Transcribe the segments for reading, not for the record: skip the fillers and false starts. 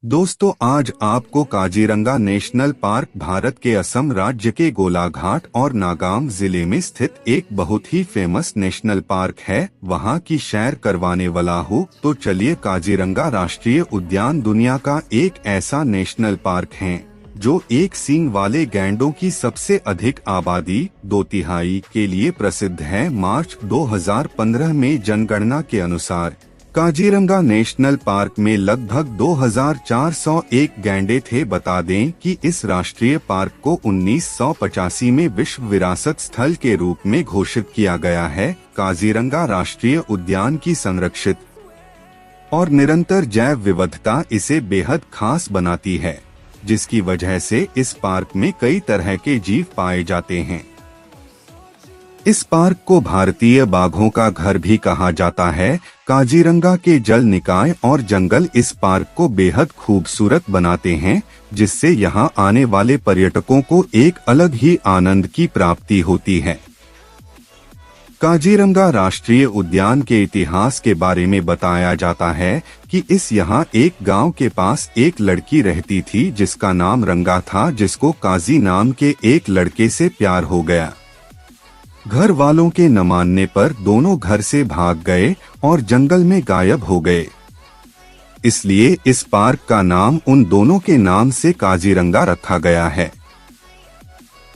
दोस्तों, आज आपको काजीरंगा नेशनल पार्क भारत के असम राज्य के गोलाघाट और नागाम जिले में स्थित एक बहुत ही फेमस नेशनल पार्क है, वहां की सैर करवाने वाला हो तो चलिए। काजीरंगा राष्ट्रीय उद्यान दुनिया का एक ऐसा नेशनल पार्क है जो एक सींग वाले गैंडों की सबसे अधिक आबादी 2/3 के लिए प्रसिद्ध है। मार्च 2015 में जनगणना के अनुसार काजीरंगा नेशनल पार्क में लगभग 2401 गैंडे थे। बता दें कि इस राष्ट्रीय पार्क को 1985 में विश्व विरासत स्थल के रूप में घोषित किया गया है। काजीरंगा राष्ट्रीय उद्यान की संरक्षित और निरंतर जैव विविधता इसे बेहद खास बनाती है, जिसकी वजह से इस पार्क में कई तरह के जीव पाए जाते हैं। इस पार्क को भारतीय बाघों का घर भी कहा जाता है। काजीरंगा के जल निकाय और जंगल इस पार्क को बेहद खूबसूरत बनाते हैं, जिससे यहां आने वाले पर्यटकों को एक अलग ही आनंद की प्राप्ति होती है। काजीरंगा राष्ट्रीय उद्यान के इतिहास के बारे में बताया जाता है कि यहाँ एक गांव के पास एक लड़की रहती थी जिसका नाम रंगा था, जिसको काजी नाम के एक लड़के से प्यार हो गया। घर वालों के न मानने पर दोनों घर से भाग गए और जंगल में गायब हो गए। इसलिए इस पार्क का नाम उन दोनों के नाम से काजीरंगा रखा गया है।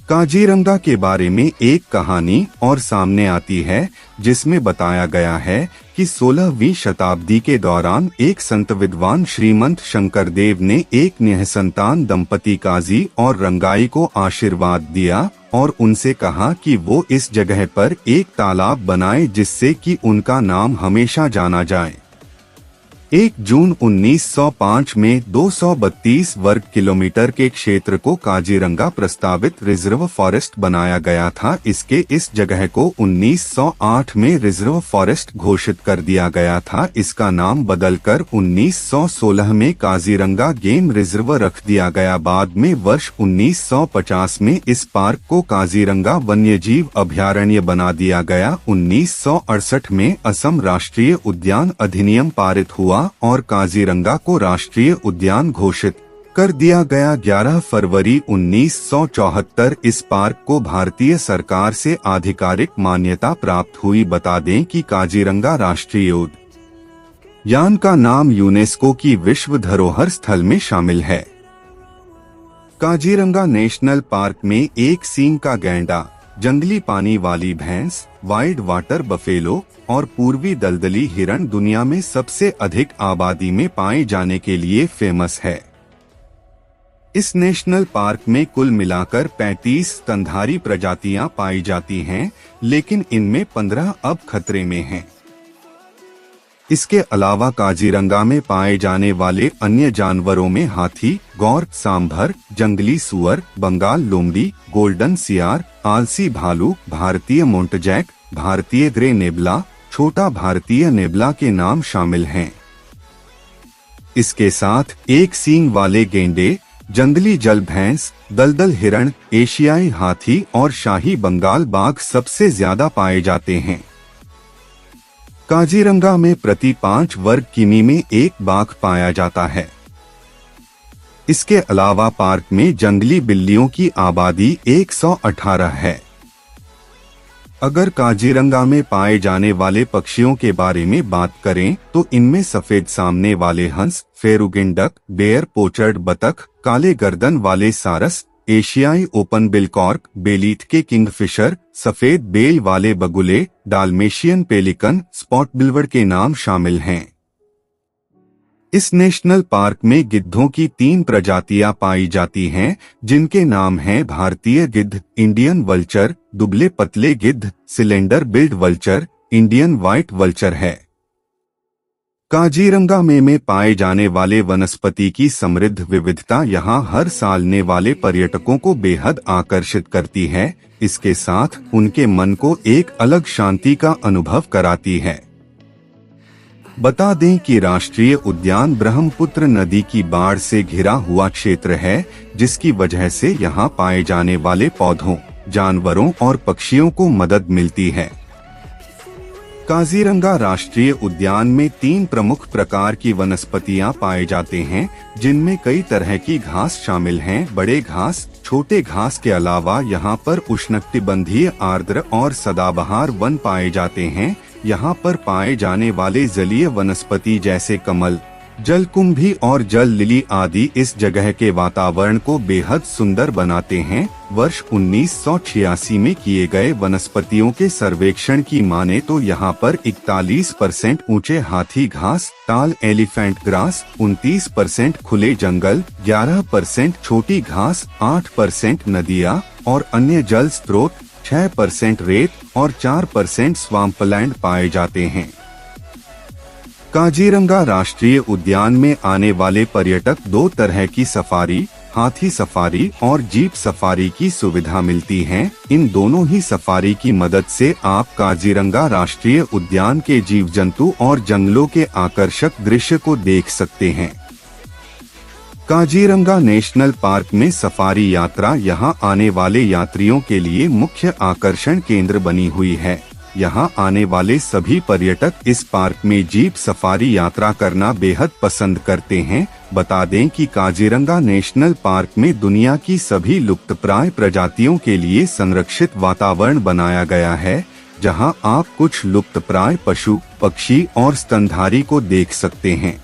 काजीरंगा के बारे में एक कहानी और सामने आती है, जिसमें बताया गया है कि 16वीं शताब्दी के दौरान एक संत विद्वान श्रीमंत शंकरदेव ने एक निःसंतान दंपति काजी और रंगाई को आशीर्वाद दिया और उनसे कहा कि वो इस जगह पर एक तालाब बनाए जिससे कि उनका नाम हमेशा जाना जाए। 1 जून 1905 में 232 वर्ग किलोमीटर के क्षेत्र को काजीरंगा प्रस्तावित रिजर्व फॉरेस्ट बनाया गया था। इस जगह को 1908 में रिजर्व फॉरेस्ट घोषित कर दिया गया था। इसका नाम बदलकर 1916 में काजीरंगा गेम रिजर्व रख दिया गया। बाद में वर्ष 1950 में इस पार्क को काजीरंगा वन्यजीव अभयारण्य बना दिया गया। 1968 में असम राष्ट्रीय उद्यान अधिनियम पारित हुआ और काजीरंगा को राष्ट्रीय उद्यान घोषित कर दिया गया। 11 फरवरी 1974 इस पार्क को भारतीय सरकार से आधिकारिक मान्यता प्राप्त हुई। बता दें कि काजीरंगा राष्ट्रीय उद्यान का नाम यूनेस्को की विश्व धरोहर स्थल में शामिल है। काजीरंगा नेशनल पार्क में एक सींग का गैंडा, जंगली पानी वाली भैंस, वाइल्ड वाटर बफेलो और पूर्वी दलदली हिरण दुनिया में सबसे अधिक आबादी में पाए जाने के लिए फेमस है। इस नेशनल पार्क में कुल मिलाकर 35 स्तनधारी प्रजातियां पाई जाती हैं, लेकिन इनमें 15 अब खतरे में हैं। इसके अलावा काजीरंगा में पाए जाने वाले अन्य जानवरों में हाथी, गौर, सांभर, जंगली सुअर, बंगाल लोमड़ी, गोल्डन सियार, आलसी भालू, भारतीय मोंटजैक, भारतीय ग्रे नेबला, छोटा भारतीय नेबला के नाम शामिल हैं। इसके साथ एक सींग वाले गेंडे, जंगली जल भैंस, दलदल हिरण, एशियाई हाथी और शाही बंगाल बाघ सबसे ज्यादा पाए जाते हैं। काजीरंगा में प्रति 5 वर्ग किमी में एक बाघ पाया जाता है। इसके अलावा पार्क में जंगली बिल्लियों की आबादी 118 है। अगर काजीरंगा में पाए जाने वाले पक्षियों के बारे में बात करें तो इनमें सफेद सामने वाले हंस, फेरुगिन डक, बेयर पोचर्ड बतख, काले गर्दन वाले सारस, एशियाई ओपन बिल कॉर्क, बेलीथ के किंगफिशर, सफेद बेल वाले बगुले, डाल्मेशियन पेलिकन, स्पॉट बिल्वर्ड के नाम शामिल हैं। इस नेशनल पार्क में गिद्धों की 3 प्रजातियां पाई जाती हैं, जिनके नाम हैं भारतीय गिद्ध, इंडियन वल्चर, दुबले पतले गिद्ध, cylinder billed vulture, Indian white vulture है। काजीरंगा में पाए जाने वाले वनस्पति की समृद्ध विविधता यहां हर साल आने वाले पर्यटकों को बेहद आकर्षित करती है। इसके साथ उनके मन को एक अलग शांति का अनुभव कराती है। बता दें कि राष्ट्रीय उद्यान ब्रह्मपुत्र नदी की बाढ़ से घिरा हुआ क्षेत्र है, जिसकी वजह से यहां पाए जाने वाले पौधों, जानवरों और पक्षियों को मदद मिलती है। काजीरंगा राष्ट्रीय उद्यान में 3 प्रमुख प्रकार की वनस्पतियां पाए जाते हैं, जिनमें कई तरह की घास शामिल हैं। बड़े घास, छोटे घास के अलावा यहां पर उष्णकटिबंधीय, आर्द्र और सदाबहार वन पाए जाते हैं। यहां पर पाए जाने वाले जलीय वनस्पति जैसे कमल, जलकुंभी और जल लिली आदि इस जगह के वातावरण को बेहद सुंदर बनाते हैं। वर्ष 1986 में किए गए वनस्पतियों के सर्वेक्षण की माने तो यहाँ पर 41% ऊंचे हाथी घास, ताल एलिफेंट ग्रास, 29% खुले जंगल, 11% छोटी घास, 8% नदियाँ और अन्य जल स्रोत, 6% रेत और 4% स्वाम्पलैंड पाए जाते हैं। काजीरंगा राष्ट्रीय उद्यान में आने वाले पर्यटक 2 तरह की सफारी, हाथी सफारी और जीप सफारी की सुविधा मिलती है। इन दोनों ही सफारी की मदद से आप काजीरंगा राष्ट्रीय उद्यान के जीव जंतु और जंगलों के आकर्षक दृश्य को देख सकते हैं। काजीरंगा नेशनल पार्क में सफारी यात्रा यहां आने वाले यात्रियों के लिए मुख्य आकर्षण केंद्र बनी हुई है। यहाँ आने वाले सभी पर्यटक इस पार्क में जीप सफारी यात्रा करना बेहद पसंद करते हैं। बता दें कि काजीरंगा नेशनल पार्क में दुनिया की सभी लुप्तप्राय प्रजातियों के लिए संरक्षित वातावरण बनाया गया है, जहाँ आप कुछ लुप्तप्राय पशु, पक्षी और स्तनधारी को देख सकते हैं।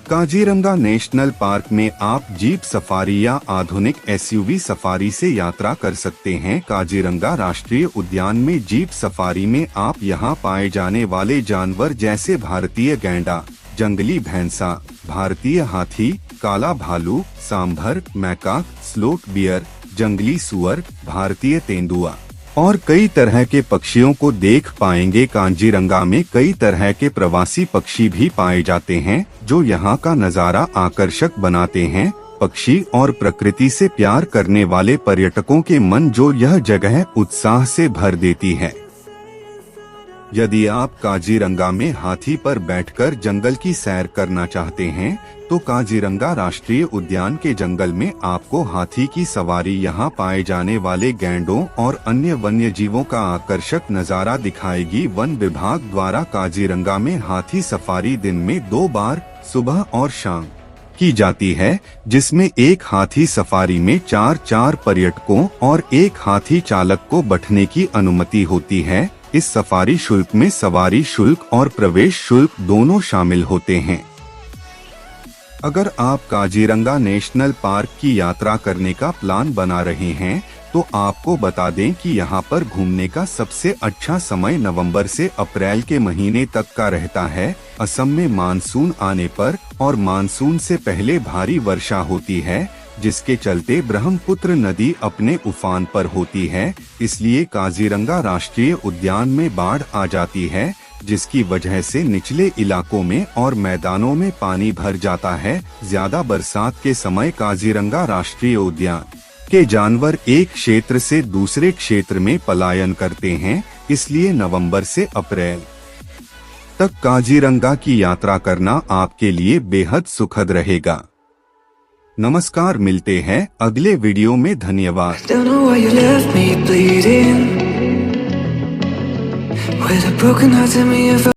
काजीरंगा नेशनल पार्क में आप जीप सफारी या आधुनिक एसयूवी सफारी से यात्रा कर सकते हैं। काजीरंगा राष्ट्रीय उद्यान में जीप सफारी में आप यहां पाए जाने वाले जानवर जैसे भारतीय गैंडा, जंगली भैंसा, भारतीय हाथी, काला भालू, सांभर, मैकाक, स्लोथ बियर, जंगली सुअर, भारतीय तेंदुआ और कई तरह के पक्षियों को देख पाएंगे। काजीरंगा में कई तरह के प्रवासी पक्षी भी पाए जाते हैं, जो यहाँ का नज़ारा आकर्षक बनाते हैं। पक्षी और प्रकृति से प्यार करने वाले पर्यटकों के मन जो यह जगह उत्साह से भर देती है। यदि आप काजीरंगा में हाथी पर बैठकर जंगल की सैर करना चाहते हैं, तो काजीरंगा राष्ट्रीय उद्यान के जंगल में आपको हाथी की सवारी, यहाँ पाए जाने वाले गैंडों और अन्य वन्य जीवों का आकर्षक नज़ारा दिखाएगी। वन विभाग द्वारा काजीरंगा में हाथी सफारी दिन में 2 बार, सुबह और शाम की जाती है, जिसमें एक हाथी सफारी में 4 पर्यटकों और एक हाथी चालक को बैठने की अनुमति होती है। इस सफारी शुल्क में सवारी शुल्क और प्रवेश शुल्क दोनों शामिल होते हैं। अगर आप काजीरंगा नेशनल पार्क की यात्रा करने का प्लान बना रहे हैं, तो आपको बता दें कि यहाँ पर घूमने का सबसे अच्छा समय नवंबर से अप्रैल के महीने तक का रहता है। असम में मानसून आने पर और मानसून से पहले भारी वर्षा होती है, जिसके चलते ब्रह्मपुत्र नदी अपने उफान पर होती है। इसलिए काजीरंगा राष्ट्रीय उद्यान में बाढ़ आ जाती है, जिसकी वजह से निचले इलाकों में और मैदानों में पानी भर जाता है। ज्यादा बरसात के समय काजीरंगा राष्ट्रीय उद्यान के जानवर एक क्षेत्र से दूसरे क्षेत्र में पलायन करते हैं। इसलिए नवंबर से अप्रैल तक काजीरंगा की यात्रा करना आपके लिए बेहद सुखद रहेगा। नमस्कार, मिलते हैं अगले वीडियो में। धन्यवाद।